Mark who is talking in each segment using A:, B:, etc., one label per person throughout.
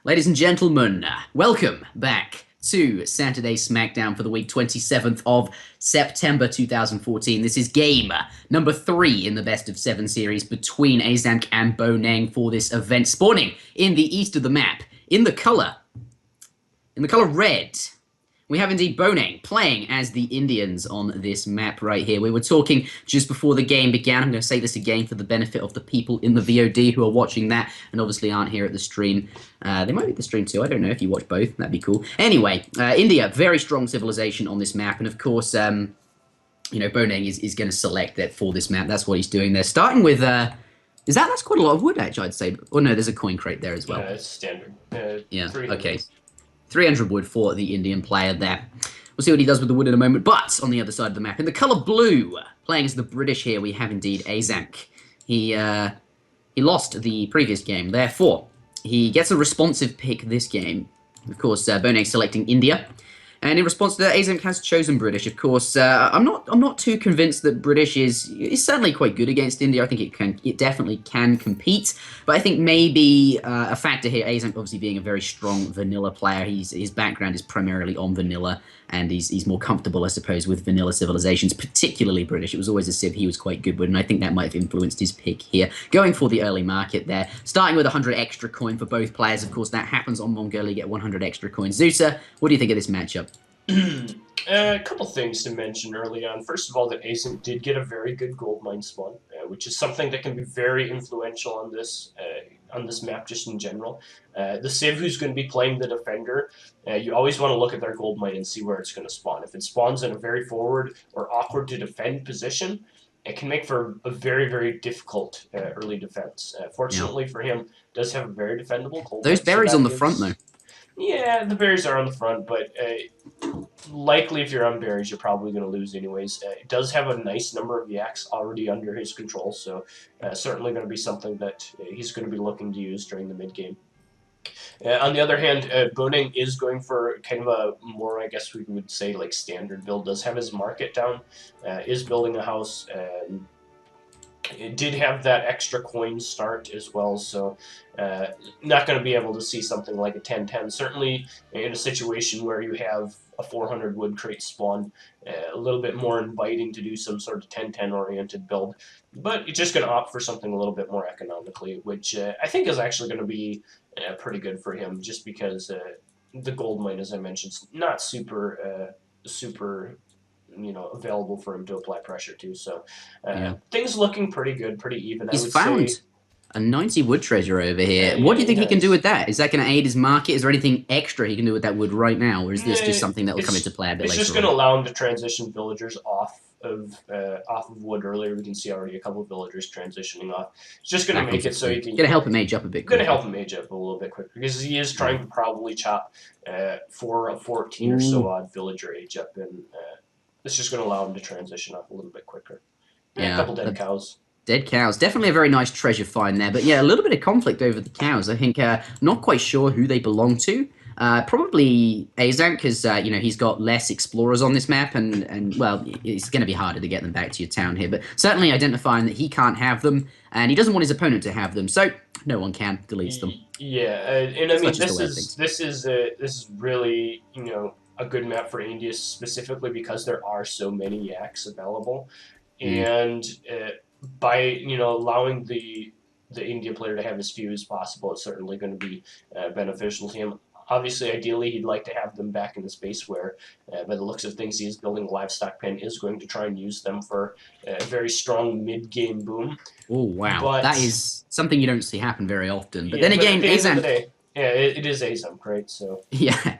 A: Ladies and gentlemen, welcome back to Saturday Smackdown for the week 27th of September 2014. This is game number 3 in the best of 7 series between Aizamk and Boneng for this event, spawning in the east of the map in the color red. We have indeed Boneng playing as the Indians on this map right here. We were talking just before the game began. I'm going to say this again for the benefit of the people in the VOD who are watching that and obviously aren't here at the stream. They might be at the stream too. I don't know if you watch both. That'd be cool. Anyway, India, very strong civilization on this map. And of course, Boneng is going to select that for this map. That's what he's doing there. Starting with... that's quite a lot of wood, actually, I'd say. Oh, no, there's a coin crate there as well.
B: Yeah, it's standard.
A: Yeah, okay. 300 wood for the Indian player there. We'll see what he does with the wood in a moment. But on the other side of the map, in the colour blue, playing as the British here, we have indeed Aizamk. He lost the previous game, therefore he gets a responsive pick this game. Of course, Boneng selecting India. And in response to that, Aizamk has chosen British. Of course, I'm not too convinced that British is certainly quite good against India. I think it definitely can compete. But I think maybe a factor here, Aizamk obviously being a very strong vanilla player. His background is primarily on vanilla, and he's more comfortable, I suppose, with vanilla civilizations, particularly British. It was always a civ he was quite good with, and I think that might have influenced his pick here. Going for the early market there, starting with 100 extra coin for both players. Of course, that happens on Mongolia. You get 100 extra coins. Zuta, what do you think of this matchup?
B: A couple things to mention early on. First of all, that Aizamk did get a very good gold mine spawn, which is something that can be very influential on this map just in general. The civ who's going to be playing the defender, you always want to look at their gold mine and see where it's going to spawn. If it spawns in a very forward or awkward to defend position, it can make for a very, very difficult early defense. Fortunately for him, does have a very defendable gold
A: Those
B: mine,
A: berries
B: so
A: on the front, though.
B: Yeah, the berries are on the front, but likely if you're on berries, you're probably going to lose anyways. It does have a nice number of yaks already under his control, so certainly going to be something that he's going to be looking to use during the mid-game. On the other hand, Boneng is going for kind of a more, I guess we would say, like standard build. Does have his market down, is building a house, it did have that extra coin start as well, so not going to be able to see something like a 10-10. Certainly in a situation where you have a 400 wood crate spawn, a little bit more inviting to do some sort of 10-10 oriented build, but you're just going to opt for something a little bit more economically, which I think is actually going to be pretty good for him, just because the gold mine, as I mentioned, is not super available for him to apply pressure to. So things looking pretty good, pretty even.
A: He's found a 90 wood treasure over here. What do you think he can do with that? Is that going to aid his market? Is there anything extra he can do with that wood right now, or is this just something that will come into play a bit later?
B: It's just going to allow him to transition villagers off of wood earlier. We can see already a couple of villagers transitioning off. It's just going to make it so you can...
A: Going to help him age up a bit quicker.
B: Going to help him age up a little bit quicker, because he is trying to probably chop for a 14 or so odd villager age up, and it's just going to allow him to transition up a little bit quicker. Yeah, a couple dead cows.
A: Dead cows. Definitely a very nice treasure find there. But yeah, a little bit of conflict over the cows. I think not quite sure who they belong to. Probably Aizamk, because he's got less explorers on this map, and well, it's going to be harder to get them back to your town here. But certainly identifying that he can't have them, and he doesn't want his opponent to have them, so no one can, deletes them.
B: Yeah, and I mean this is really a good map for India, specifically because there are so many yaks available, and by allowing the India player to have as few as possible, it's certainly going to be beneficial to him. Obviously, ideally, he'd like to have them back in the space where, by the looks of things, he's building a livestock pen, is going to try and use them for a very strong mid-game boom.
A: Oh, wow. But that is something you don't see happen very often. But
B: yeah,
A: then again,
B: Aizamk... Yeah, it is Aizamk, right? So
A: yeah.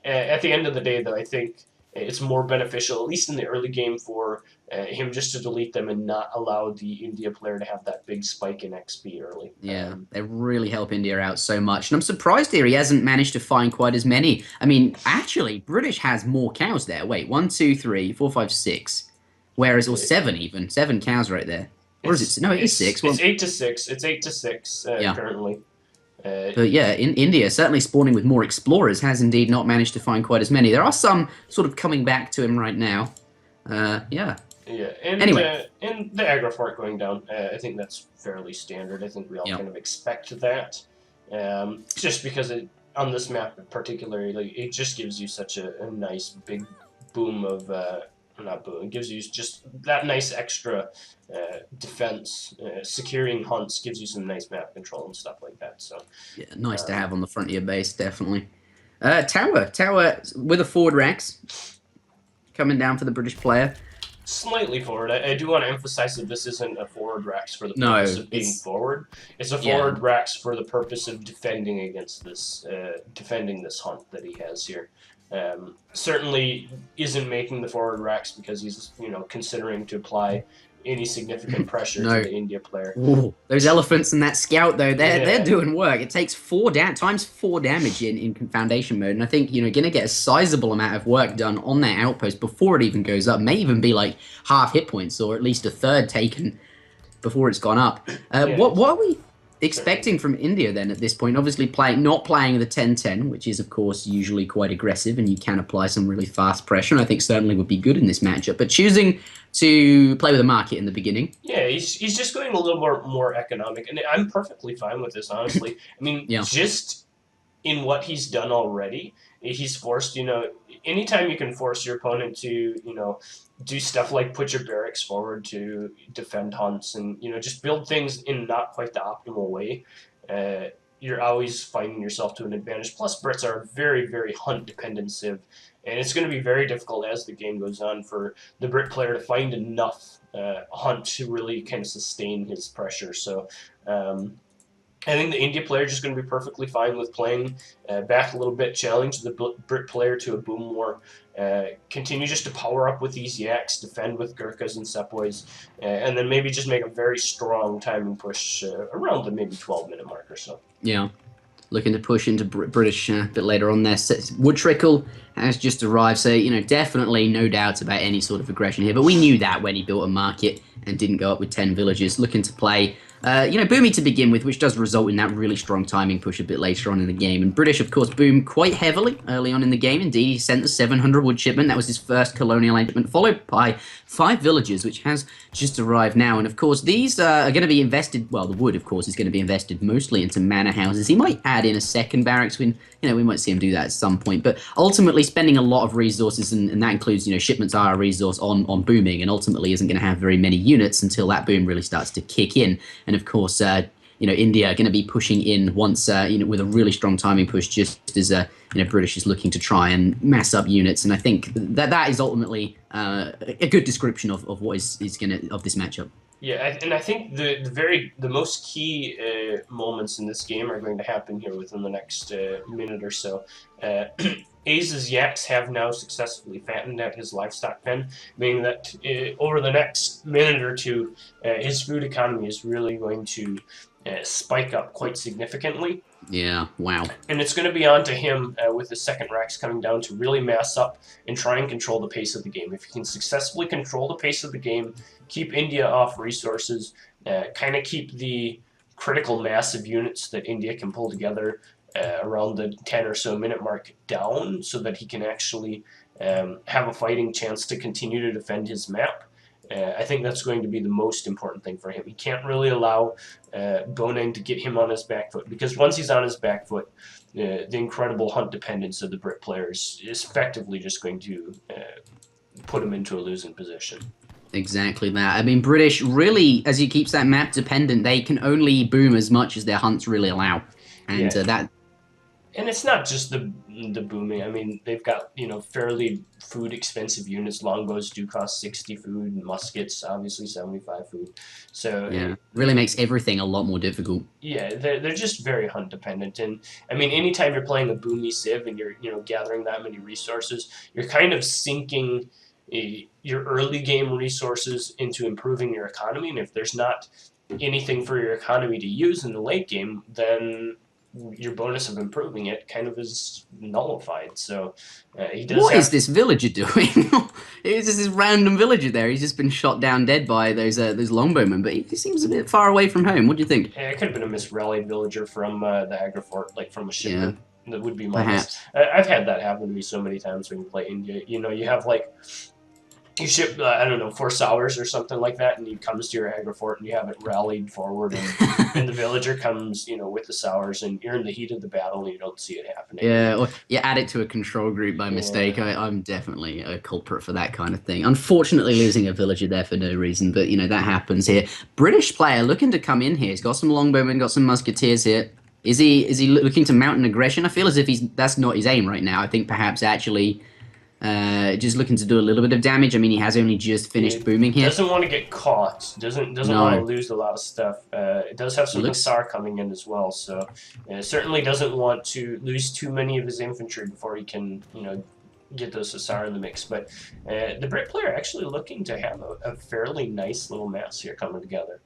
B: At the end of the day, though, I think it's more beneficial, at least in the early game, for him just to delete them and not allow the India player to have that big spike in XP early.
A: Yeah, they really help India out so much. And I'm surprised here he hasn't managed to find quite as many. I mean, actually, British has more cows there. Wait, 1, 2, 3, 4, 5, 6. Whereas, or 7 even. 7 cows right there. Or is it? No, it is 6.
B: It's 8 to 6. It's 8 to 6 currently.
A: But yeah, in India, certainly spawning with more explorers, has indeed not managed to find quite as many. There are some sort of coming back to him right now. Yeah.
B: Yeah, and
A: anyway.
B: And the aggro fort going down, I think that's fairly standard. I think we all kind of expect that. Just because on this map particularly, like, it just gives you such a nice big boom of not boom. It gives you just that nice extra defense. Securing hunts gives you some nice map control and stuff like that. So
A: Yeah, nice to
B: um,
A: have on the front of your base, definitely. Tower with a forward racks coming down for the British player.
B: slightly forward. I do want to emphasize that this isn't a forward racks for the purpose
A: No,
B: of being
A: it's
B: forward. It's a
A: yeah,
B: forward racks for the purpose of defending against this, defending this hunt that he has here. Certainly isn't making the forward racks because he's considering to apply any significant pressure to
A: no.
B: the India player.
A: Ooh, those elephants and that scout though, they're
B: Yeah,
A: doing work. It takes times 4 damage in foundation mode, and I think gonna get a sizable amount of work done on that outpost before it even goes up. May even be like half hit points or at least a third taken before it's gone up.
B: yeah.
A: What are we expecting from India then at this point? Obviously, not playing the 10-10, which is of course usually quite aggressive, and you can apply some really fast pressure, and I think certainly would be good in this matchup. But choosing to play with a market in the beginning,
B: Yeah, he's just going a little more economic, and I'm perfectly fine with this, honestly. I mean,
A: yeah,
B: just in what he's done already, he's forced, anytime you can force your opponent to, do stuff like put your barracks forward to defend hunts and, just build things in not quite the optimal way, you're always finding yourself to an advantage. Plus, Brits are very, very hunt dependentive, and it's going to be very difficult as the game goes on for the Brit player to find enough hunt to really kind of sustain his pressure. So, I think the India player is just going to be perfectly fine with playing back a little bit, challenge the Brit player to a boom war, continue just to power up with these yaks, defend with Gurkhas and Sepoys, and then maybe just make a very strong timing push around the maybe 12-minute mark or so.
A: yeah. Looking to push into British a bit later on there. Wood Trickle has just arrived, so definitely no doubt about any sort of aggression here. But we knew that when he built a market and didn't go up with 10 villages, looking to play, Boomy to begin with, which does result in that really strong timing push a bit later on in the game. And British, of course, boom quite heavily early on in the game. Indeed, he sent the 700 wood shipment. That was his first colonial shipment, followed by 5 villages, which has just arrived now. And of course, these are going to be invested. Well, the wood, of course, is going to be invested mostly into manor houses. He might add in a second barracks when we might see him do that at some point. But ultimately, spending a lot of resources, and that includes shipments are a resource on booming, and ultimately isn't going to have very many units until that boom really starts to kick in. And of course, India are going to be pushing in once, with a really strong timing push, just as British is looking to try and mass up units. And I think that is ultimately a good description of what is of this matchup.
B: Yeah, and I think the most key moments in this game are going to happen here within the next minute or so. Aiza's yaks have now successfully fattened at his livestock pen, meaning that over the next minute or two, his food economy is really going to spike up quite significantly.
A: Yeah, wow.
B: And it's going to be on to him with the second racks coming down to really mass up and try and control the pace of the game. If he can successfully control the pace of the game, keep India off resources, kind of keep the critical mass of units that India can pull together around the 10 or so minute mark down so that he can actually have a fighting chance to continue to defend his map. I think that's going to be the most important thing for him. He can't really allow Boneng to get him on his back foot, because once he's on his back foot, the incredible hunt dependence of the Brit players is effectively just going to put him into a losing position.
A: Exactly that. I mean, British really, as he keeps that map dependent, they can only boom as much as their hunts really allow, and that.
B: And it's not just the booming. I mean, they've got fairly food expensive units. Longbows do cost 60 food, and muskets obviously 75 food. So
A: yeah, really makes everything a lot more difficult.
B: Yeah, they're just very hunt dependent. And I mean, anytime you're playing a boomy civ and you're gathering that many resources, you're kind of sinking your early game resources into improving your economy. And if there's not anything for your economy to use in the late game, then your bonus of improving it kind of is nullified. So he does.
A: What is this villager doing? It's just this random villager there. He's just been shot down dead by those longbowmen, but he seems a bit far away from home. What do you think?
B: It could have been a misrallied villager from the Agrifort, like from a shipment. Yeah. That would be my
A: perhaps.
B: I've had that happen to me so many times when you play India. You have like you ship, I don't know, 4 sours or something like that, and he comes to your aggro fort and you have it rallied forward, and the villager comes, with the sours, and you're in the heat of the battle and you don't see it happening.
A: Yeah, or you add it to a control group by mistake. I'm definitely a culprit for that kind of thing. Unfortunately, losing a villager there for no reason, but that happens here. British player looking to come in here. He's got some longbowmen, got some musketeers here. Is he looking to mount an aggression? I feel as if that's not his aim right now. I think perhaps actually just looking to do a little bit of damage. I mean, he has only just finished booming here.
B: Doesn't want to get caught. Doesn't want to lose a lot of stuff. It does have some Hussar coming in as well, so certainly doesn't want to lose too many of his infantry before he can, get those Hussar in the mix. But the Brit player actually looking to have a fairly nice little mass here coming together.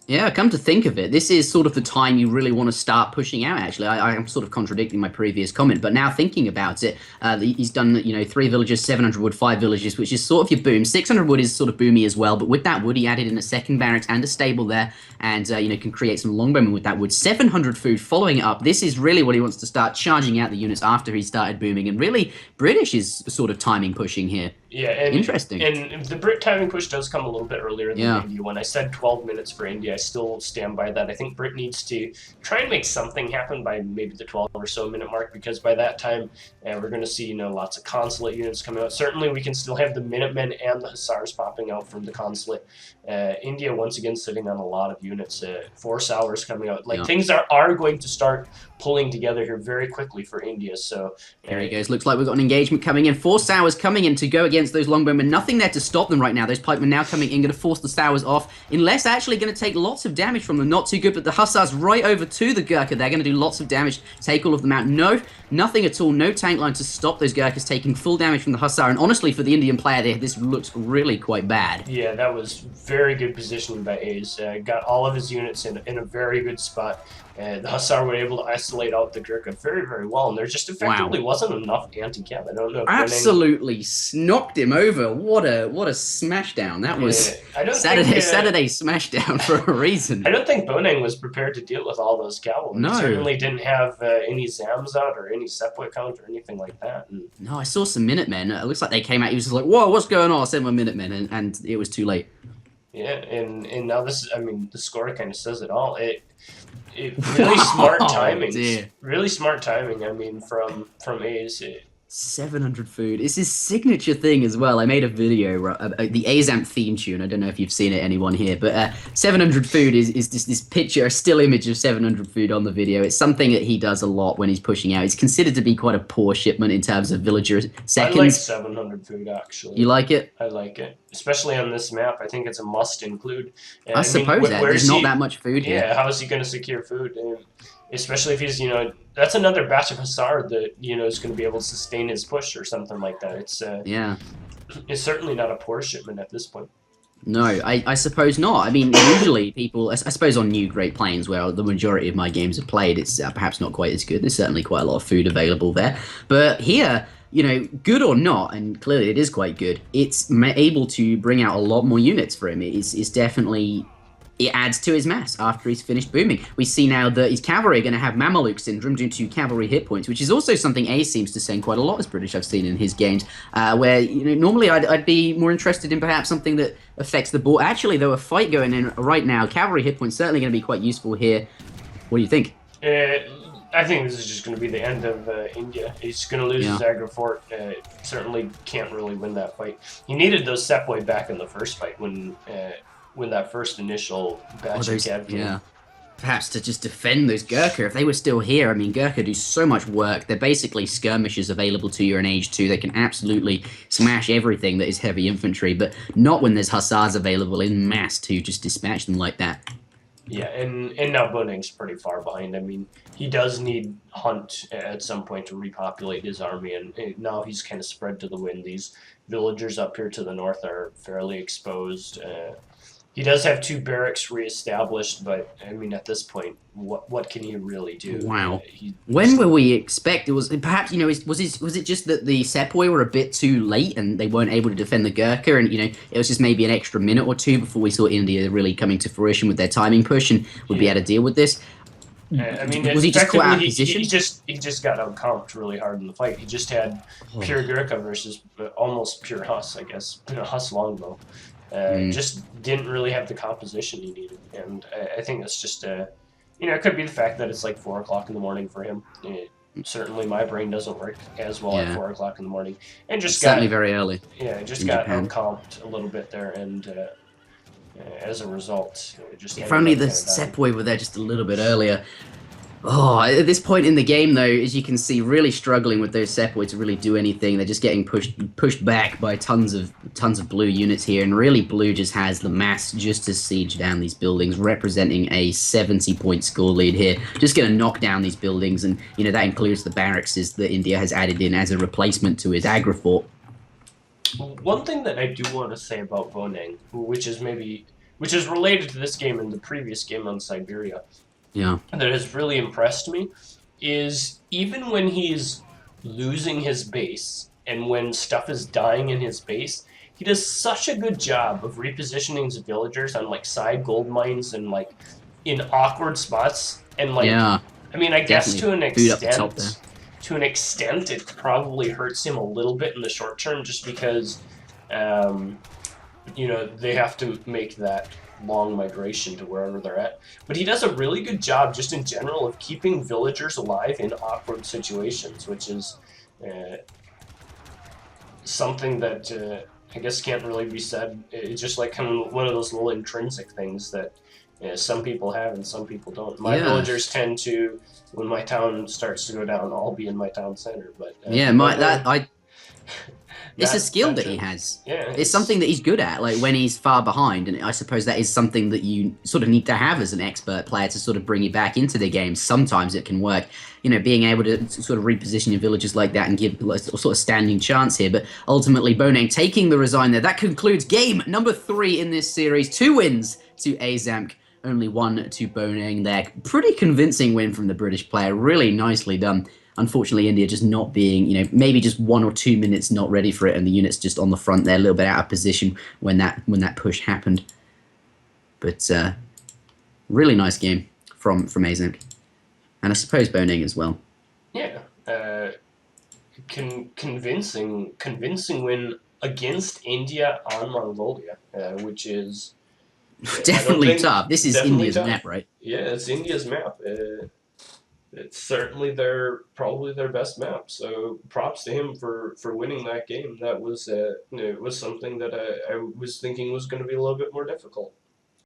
A: Yeah, come to think of it, this is sort of the time you really want to start pushing out, actually. I'm sort of contradicting my previous comment, but now thinking about it, he's done, 3 villages, 700 wood, 5 villages, which is sort of your boom. 600 wood is sort of boomy as well, but with that wood, he added in a second barracks and a stable there, and, can create some longbowmen with that wood. 700 food following it up. This is really what he wants to start charging out the units after he started booming, and really, British is sort of timing pushing here.
B: Yeah, and
A: interesting.
B: And the Brit timing push does come a little bit earlier than India. When I said 12 minutes for India, I still stand by that. I think Brit needs to try and make something happen by maybe the 12 or so minute mark, because by that time we're going to see lots of consulate units coming out. Certainly, we can still have the Minutemen and the Hussars popping out from the consulate. India once again sitting on a lot of units. 4 sours coming out. Things are going to start pulling together here very quickly for India. So
A: there he goes. Looks like we've got an engagement coming in. 4 sours coming in to go against those longbowmen. Nothing there to stop them right now. Those pikemen now coming in, going to force the sours off. Unless actually going to take lots of damage from them. Not too good, but the Hussars right over to the Gurkha. They're going to do lots of damage. Take all of them out. No, nothing at all. No tank line to stop those Gurkhas taking full damage from the Hussar. And honestly, for the Indian player there, this looks really quite bad.
B: Yeah, that was very good positioning by Aiz. Got all of his units in a very good spot. The Hussar were able to isolate out the Gurkha very, very well, and there just effectively wasn't enough anti-cav. I don't know if
A: absolutely knocked him over. What a smashdown. That was Saturday Smackdown for a reason.
B: I don't think Boneng was prepared to deal with all those cavalry.
A: No.
B: He certainly didn't have any Zams out or any Sept count or anything like that. And
A: no, I saw some Minutemen. It looks like they came out. He was just like, whoa, what's going on? I sent my Minutemen, and it was too late.
B: Yeah, and now this, the score kind of says it all. Really smart timing.
A: Dear.
B: Really smart timing. From Aiz.
A: 700 food. It's his signature thing as well. I made a video, the Aizamk theme tune. I don't know if you've seen it, anyone here, but 700 food is just this picture, a still image of 700 food on the video. It's something that he does a lot when he's pushing out. He's considered to be quite a poor shipment in terms of villager seconds.
B: I like 700 food, actually.
A: You like it?
B: I like it. Especially on this map. I think it's a must include.
A: I suppose there's not that much food here.
B: Yeah, how is he going to secure food? Especially if he's, that's another batch of Hussar that, is going to be able to sustain his push or something like that. It's it's certainly not a poor shipment at this point.
A: No, I suppose not. I mean, usually people, I suppose on new Great Plains, where the majority of my games are played, it's perhaps not quite as good. There's certainly quite a lot of food available there. But here, good or not, and clearly it is quite good, it's able to bring out a lot more units for him. It's definitely... It adds to his mass after he's finished booming. We see now that his cavalry are going to have Mameluke syndrome due to cavalry hit points, which is also something Aiz seems to send quite a lot as British I've seen in his games, where normally I'd be more interested in perhaps something that affects the board. Actually, though, a fight going in right now, cavalry hit points certainly going to be quite useful here. What do you think?
B: I think this is just going to be the end of India. He's going to lose his aggro fort. Certainly can't really win that fight. He needed those Sept back in the first fight when that first initial batch of cav came.
A: Yeah. Perhaps to just defend those Gurkha. If they were still here, Gurkha do so much work. They're basically skirmishers available to you in Age 2. They can absolutely smash everything that is heavy infantry, but not when there's Hussars available in mass to just dispatch them like that.
B: Yeah, and now Boneng's pretty far behind. He does need Hunt at some point to repopulate his army, and now he's kind of spread to the wind. These villagers up here to the north are fairly exposed. He does have 2 barracks reestablished, but at this point, what can he really do?
A: Wow. When will we expect? It was perhaps was it just that the Sepoy were a bit too late and they weren't able to defend the Gurkha, and it was just maybe an extra minute or two before we saw India really coming to fruition with their timing push and would be able to deal with this.
B: I mean,
A: Was he just caught
B: effectively,
A: out of position?
B: he just got outcomped really hard in the fight. He just had
A: Oh.
B: pure Gurkha versus almost pure Huss, I guess. Huss longbow. Just didn't really have the composition he needed, and I think that's just it could be the fact that it's like 4 o'clock in the morning for him. Certainly, my brain doesn't work as well at 4 o'clock in the morning, and just
A: It's
B: got
A: certainly very early.
B: Yeah, just
A: in
B: got
A: Japan.
B: outcomped a little bit there, and as a result, just
A: If only the Sepoy were there just a little bit earlier. Oh, at this point in the game, though, as you can see, really struggling with those Sepoy to really do anything. They're just getting pushed back by tons of blue units here, and really blue just has the mass just to siege down these buildings, representing a 70-point score lead here. Just going to knock down these buildings, and that includes the barracks that India has added in as a replacement to his Agra fort.
B: One thing that I do want to say about Boneng, which is related to this game and the previous game on Siberia, that has really impressed me, is even when he's losing his base and when stuff is dying in his base, he does such a good job of repositioning his villagers on like side gold mines and like in awkward spots and like I mean I guess to an extent it probably hurts him a little bit in the short term just because they have to make that long migration to wherever they're at. But he does a really good job just in general of keeping villagers alive in awkward situations, which is something that I guess can't really be said. It's just like kind of one of those little intrinsic things that some people have and some people don't. My villagers tend to, when my town starts to go down, I'll be in my town center. But
A: it's a skill that he has.
B: Yeah,
A: it's something that he's good at, like when he's far behind, and I suppose that is something that you sort of need to have as an expert player to sort of bring you back into the game. Sometimes it can work, being able to sort of reposition your villagers like that and give a sort of standing chance here. But ultimately, Boneng taking the resign there. That concludes game number 3 in this series. 2 wins to Aizamk, only 1 to Boneng there. Pretty convincing win from the British player. Really nicely done. Unfortunately, India just not being, maybe just 1 or 2 minutes not ready for it, and the units just on the front there, a little bit out of position when that push happened. But really nice game from Aizamk, and I suppose Boneng as well.
B: Yeah, convincing win against India on Mongolia, which is
A: definitely tough. This is India's map, right?
B: Yeah, it's India's map. It's certainly probably their best map. So props to him for winning that game. That was it was something that I was thinking was going to be a little bit more difficult.